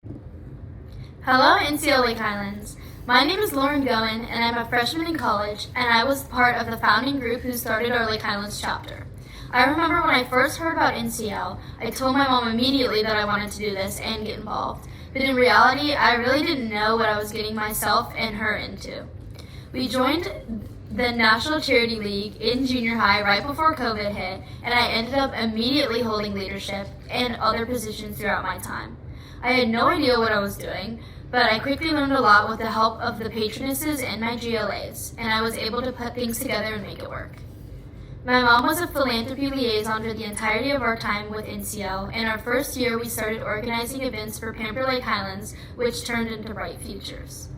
Hello, NCL Lake Highlands. My name is Lauren Goin, and I'm a freshman in college, and I was part of the founding group who started our Lake Highlands chapter. I remember when I first heard about NCL, I told my mom immediately that I wanted to do this and get involved. But in reality, I really didn't know what I was getting myself and her into. We joined the National Charity League in junior high right before COVID hit, and I ended up immediately holding leadership and other positions throughout my time. I had no idea what I was doing, but I quickly learned a lot with the help of the patronesses and my GLAs, and I was able to put things together and make it work. My mom was a philanthropy liaison for the entirety of our time with NCL, and our first year we started organizing events for Pamper Lake Highlands, which turned into Bright Futures.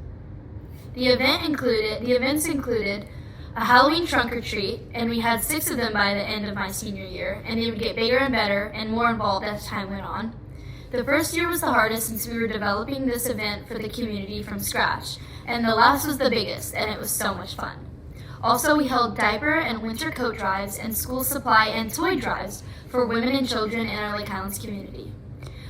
The events included a Halloween trunk or treat, and we had 6 of them by the end of my senior year, and they would get bigger and better and more involved as time went on. The first year was the hardest since we were developing this event for the community from scratch, and the last was the biggest, and it was so much fun. Also, we held diaper and winter coat drives and school supply and toy drives for women and children in our Lake Highlands community.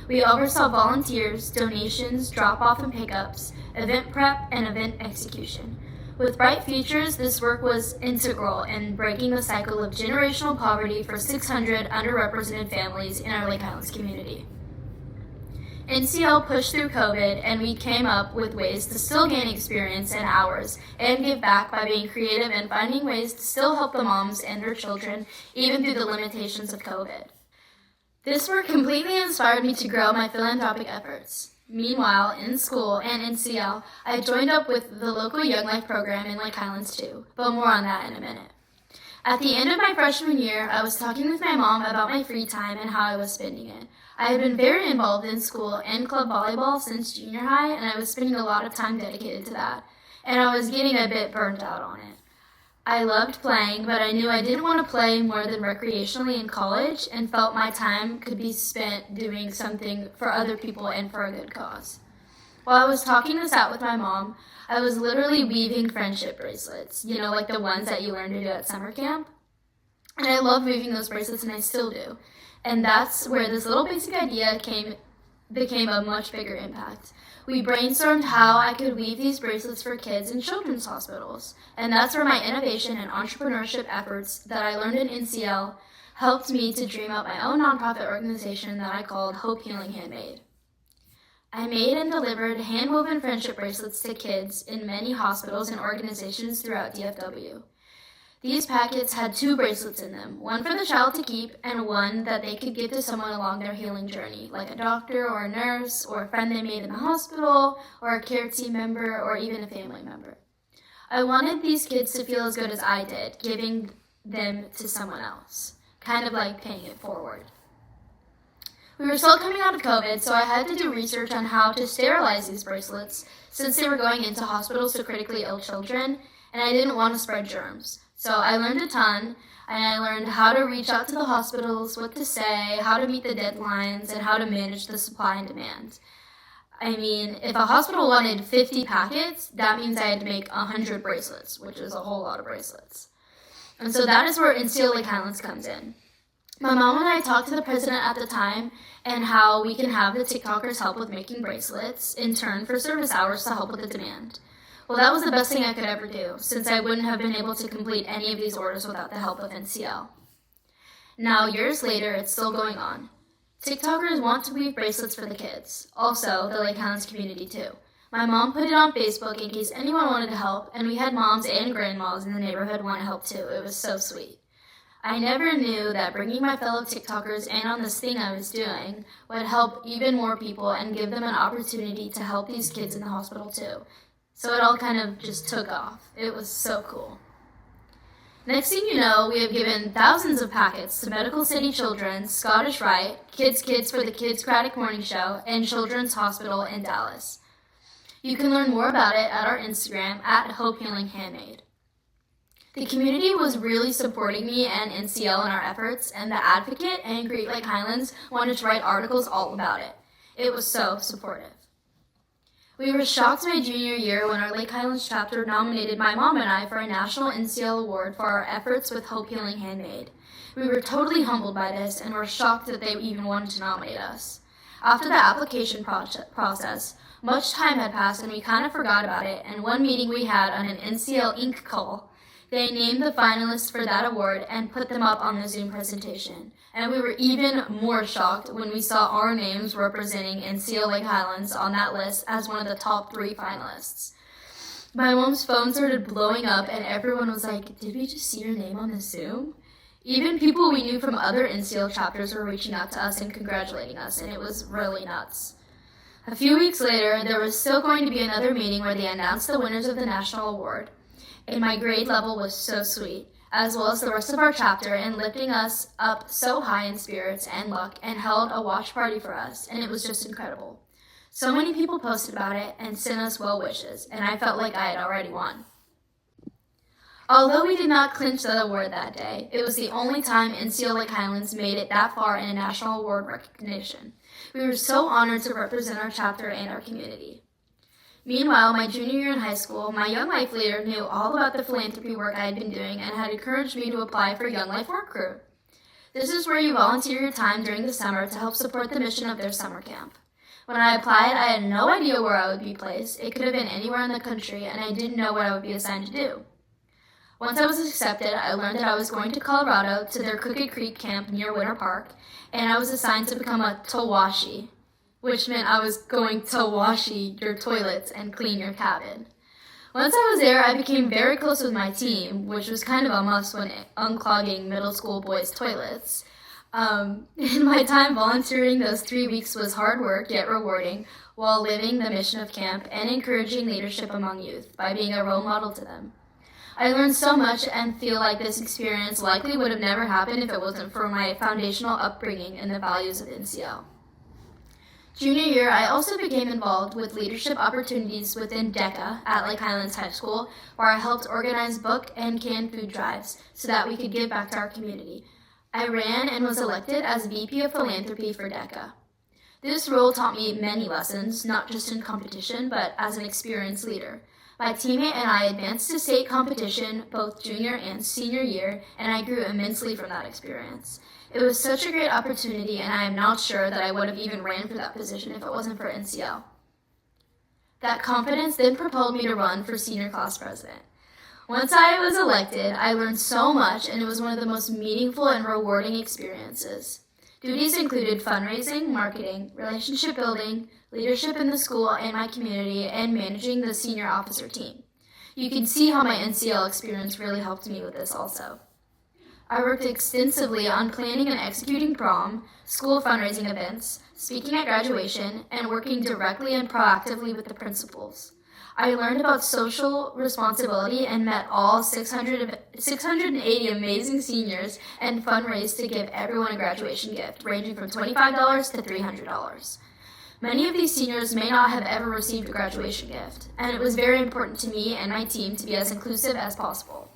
We oversaw volunteers, donations, drop-off and pickups, event prep, and event execution. With Bright Futures, this work was integral in breaking the cycle of generational poverty for 600 underrepresented families in our Lake Highlands community. NCL pushed through COVID, and we came up with ways to still gain experience and hours and give back by being creative and finding ways to still help the moms and their children even through the limitations of COVID. This work completely inspired me to grow my philanthropic efforts. Meanwhile, in school and NCL, I joined up with the local Young Life program in Lake Highlands too, but more on that in a minute. At the end of my freshman year, I was talking with my mom about my free time and how I was spending it. I had been very involved in school and club volleyball since junior high, and I was spending a lot of time dedicated to that, and I was getting a bit burnt out on it. I loved playing, but I knew I didn't want to play more than recreationally in college and felt my time could be spent doing something for other people and for a good cause. While I was talking this out with my mom, I was literally weaving friendship bracelets, like the ones that you learn to do at summer camp. And I love weaving those bracelets, and I still do. And that's where this little basic idea became a much bigger impact. We brainstormed how I could weave these bracelets for kids in children's hospitals. And that's where my innovation and entrepreneurship efforts that I learned in NCL helped me to dream up my own nonprofit organization that I called Hope Healing Handmade. I made and delivered hand-woven friendship bracelets to kids in many hospitals and organizations throughout DFW. These packets had 2 bracelets in them, one for the child to keep and one that they could give to someone along their healing journey, like a doctor or a nurse or a friend they made in the hospital or a care team member or even a family member. I wanted these kids to feel as good as I did, giving them to someone else, kind of like paying it forward. We were still coming out of COVID, so I had to do research on how to sterilize these bracelets since they were going into hospitals to critically ill children, and I didn't want to spread germs. So I learned a ton, and I learned how to reach out to the hospitals, what to say, how to meet the deadlines, and how to manage the supply and demand. I mean, if a hospital wanted 50 packets, that means I had to make 100 bracelets, which is a whole lot of bracelets. And so that is where NCL Lake Highlands comes in. My mom and I talked to the president at the time and how we can have the TikTokers help with making bracelets in turn for service hours to help with the demand. Well, that was the best thing I could ever do, since I wouldn't have been able to complete any of these orders without the help of NCL. Now, years later, it's still going on. TikTokers want to weave bracelets for the kids, also the Lake Highlands community too. My mom put it on Facebook in case anyone wanted to help, and we had moms and grandmas in the neighborhood want to help too. It was so sweet. I never knew that bringing my fellow TikTokers in on this thing I was doing would help even more people and give them an opportunity to help these kids in the hospital too. So it all kind of just took off. It was so cool. Next thing you know, we have given thousands of packets to Medical City Children's, Scottish Rite, Kids for the Kids Craddock Morning Show, and Children's Hospital in Dallas. You can learn more about it at our Instagram at Hope Healing Handmade. The community was really supporting me and NCL in our efforts, and the Advocate and Great Lake Highlands wanted to write articles all about it. It was so supportive. We were shocked my junior year when our Lake Highlands chapter nominated my mom and I for a national NCL award for our efforts with Hope Healing Handmade. We were totally humbled by this and were shocked that they even wanted to nominate us. After the application process, much time had passed and we kind of forgot about it, and one meeting we had on an NCL Inc. call, they named the finalists for that award and put them up on the Zoom presentation. And we were even more shocked when we saw our names representing NCL Lake Highlands on that list as one of the top 3 finalists. My mom's phone started blowing up and everyone was like, "Did we just see your name on the Zoom?" Even people we knew from other NCL chapters were reaching out to us and congratulating us, and it was really nuts. A few weeks later, there was still going to be another meeting where they announced the winners of the national award. And my grade level was so sweet, as well as the rest of our chapter, in lifting us up so high in spirits and luck, and held a watch party for us, and it was just incredible. So many people posted about it and sent us well wishes, and I felt like I had already won. Although we did not clinch the award that day, it was the only time NCL Lake Highlands made it that far in a national award recognition. We were so honored to represent our chapter and our community. Meanwhile, my junior year in high school, my Young Life leader knew all about the philanthropy work I had been doing and had encouraged me to apply for Young Life Work Crew. This is where you volunteer your time during the summer to help support the mission of their summer camp. When I applied, I had no idea where I would be placed. It could have been anywhere in the country, and I didn't know what I would be assigned to do. Once I was accepted, I learned that I was going to Colorado to their Crooked Creek camp near Winter Park, and I was assigned to become a Tawashi, which meant I was going to wash your toilets and clean your cabin. Once I was there, I became very close with my team, which was kind of a must when unclogging middle school boys' toilets. And my time volunteering those 3 weeks was hard work, yet rewarding, while living the mission of camp and encouraging leadership among youth by being a role model to them. I learned so much and feel like this experience likely would have never happened if it wasn't for my foundational upbringing and the values of NCL. Junior year, I also became involved with leadership opportunities within DECA at Lake Highlands High School, where I helped organize book and canned food drives so that we could give back to our community. I ran and was elected as VP of Philanthropy for DECA. This role taught me many lessons, not just in competition, but as an experienced leader. My teammate and I advanced to state competition both junior and senior year, and I grew immensely from that experience. It was such a great opportunity, and I am not sure that I would have even ran for that position if it wasn't for NCL. That confidence then propelled me to run for senior class president. Once I was elected, I learned so much, and it was one of the most meaningful and rewarding experiences. Duties included fundraising, marketing, relationship building, leadership in the school and my community, and managing the senior officer team. You can see how my NCL experience really helped me with this also. I worked extensively on planning and executing prom, school fundraising events, speaking at graduation, and working directly and proactively with the principals. I learned about social responsibility and met all 680 amazing seniors and fundraised to give everyone a graduation gift, ranging from $25 to $300. Many of these seniors may not have ever received a graduation gift, and it was very important to me and my team to be as inclusive as possible.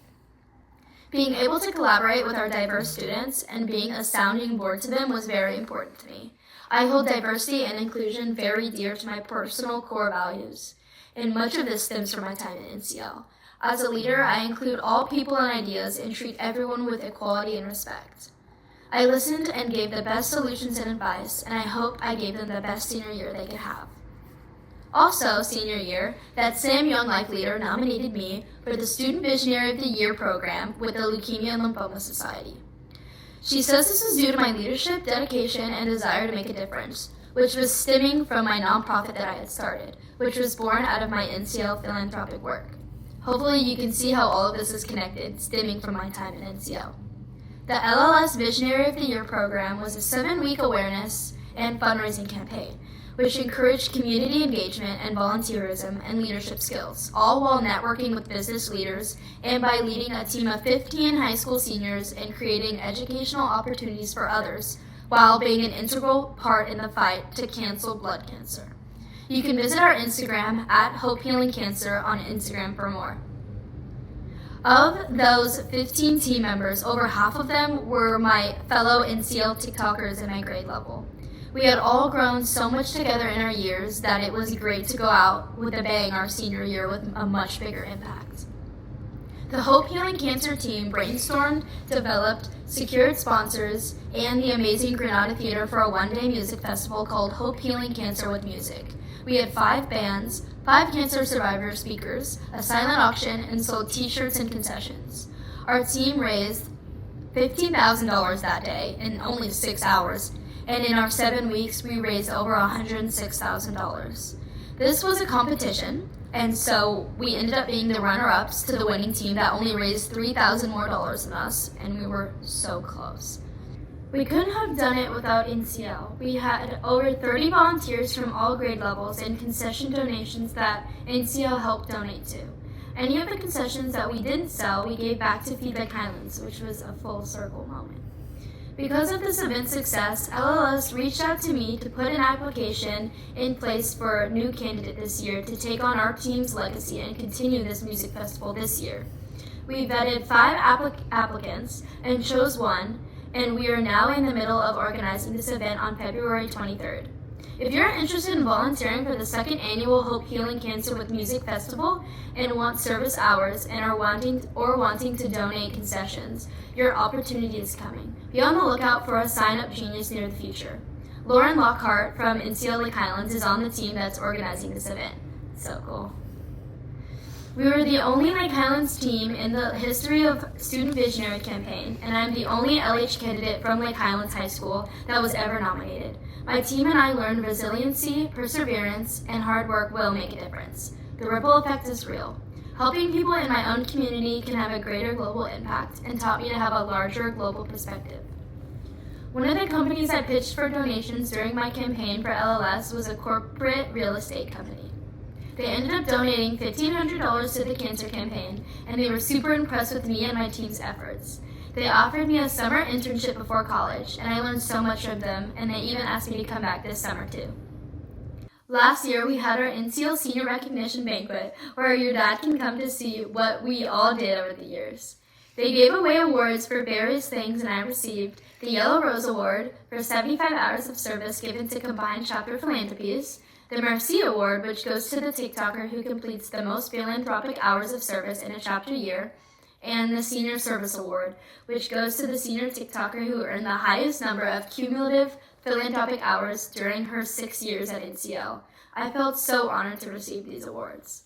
Being able to collaborate with our diverse students and being a sounding board to them was very important to me. I hold diversity and inclusion very dear to my personal core values, and much of this stems from my time at NCL. As a leader, I include all people and ideas and treat everyone with equality and respect. I listened and gave the best solutions and advice, and I hope I gave them the best senior year they could have. Also, senior year, that same Young Life leader nominated me for the Student Visionary of the Year program with the Leukemia and Lymphoma Society. She says this was due to my leadership, dedication, and desire to make a difference, which was stemming from my nonprofit that I had started, which was born out of my NCL philanthropic work. Hopefully you can see how all of this is connected, stemming from my time at NCL. The LLS Visionary of the Year program was a 7-week awareness and fundraising campaign, which encouraged community engagement and volunteerism and leadership skills, all while networking with business leaders and by leading a team of 15 high school seniors and creating educational opportunities for others, while being an integral part in the fight to cancel blood cancer. You can visit our Instagram at Hope Healing Cancer on Instagram for more. Of those 15 team members, over half of them were my fellow NCL TikTokers in my grade level. We had all grown so much together in our years that it was great to go out with a bang our senior year with a much bigger impact. The Hope Healing Cancer team brainstormed, developed, secured sponsors, and the amazing Granada Theater for a one-day music festival called Hope Healing Cancer with Music. We had 5 bands, 5 cancer survivor speakers, a silent auction, and sold t-shirts and concessions. Our team raised $15,000 that day in only 6 hours, and in our 7 weeks, we raised over $106,000. This was a competition, and so we ended up being the runner-ups to the winning team that only raised $3,000 more than us, and we were so close. We couldn't have done it without NCL. We had over 30 volunteers from all grade levels and concession donations that NCL helped donate to. Any of the concessions that we didn't sell, we gave back to Feedback Highlands, which was a full circle moment. Because of this event's success, LLS reached out to me to put an application in place for a new candidate this year to take on our team's legacy and continue this music festival this year. We vetted 5 applicants and chose one, and we are now in the middle of organizing this event on February 23rd. If you're interested in volunteering for the 2nd annual Hope Healing Cancer with Music Festival and want service hours and are wanting to donate concessions, your opportunity is coming. Be on the lookout for a sign-up genius near the future. Lauren Lockhart from NCL Lake Highlands is on the team that's organizing this event. So cool. We were the only Lake Highlands team in the history of Student Visionary Campaign, and I'm the only LH candidate from Lake Highlands High School that was ever nominated. My team and I learned resiliency, perseverance, and hard work will make a difference. The ripple effect is real. Helping people in my own community can have a greater global impact and taught me to have a larger global perspective. One of the companies I pitched for donations during my campaign for LLS was a corporate real estate company. They ended up donating $1,500 to the cancer campaign, and they were super impressed with me and my team's efforts. They offered me a summer internship before college, and I learned so much from them, and they even asked me to come back this summer too. Last year, we had our NCL Senior Recognition Banquet, where your dad can come to see what we all did over the years. They gave away awards for various things, and I received the Yellow Rose Award for 75 hours of service given to combined chapter philanthropies, the Merci Award, which goes to the TikToker who completes the most philanthropic hours of service in a chapter year, and the Senior Service Award, which goes to the senior TikToker who earned the highest number of cumulative philanthropic hours during her 6 years at NCL. I felt so honored to receive these awards.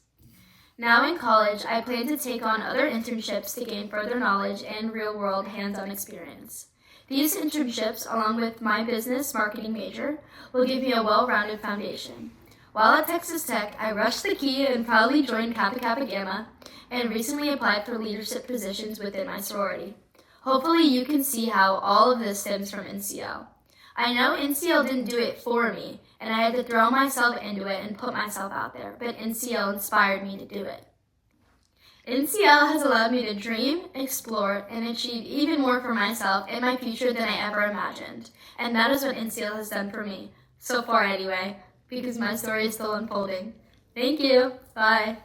Now in college, I plan to take on other internships to gain further knowledge and real-world hands-on experience. These internships, along with my business marketing major, will give me a well-rounded foundation. While at Texas Tech, I rushed the key and proudly joined Kappa Kappa Gamma and recently applied for leadership positions within my sorority. Hopefully you can see how all of this stems from NCL. I know NCL didn't do it for me, and I had to throw myself into it and put myself out there, but NCL inspired me to do it. NCL has allowed me to dream, explore, and achieve even more for myself and my future than I ever imagined. And that is what NCL has done for me, so far anyway, because my story is still unfolding. Thank you. Bye.